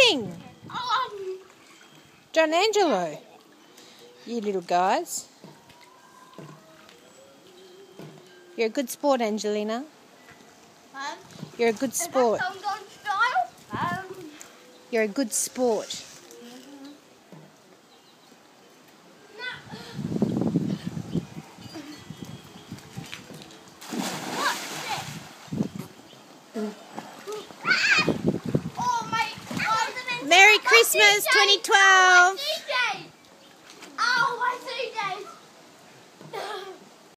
doing? John Angelo. You little guys. You're a good sport, Angelina. You're a good sport. You're a good sport. Merry Christmas 2012!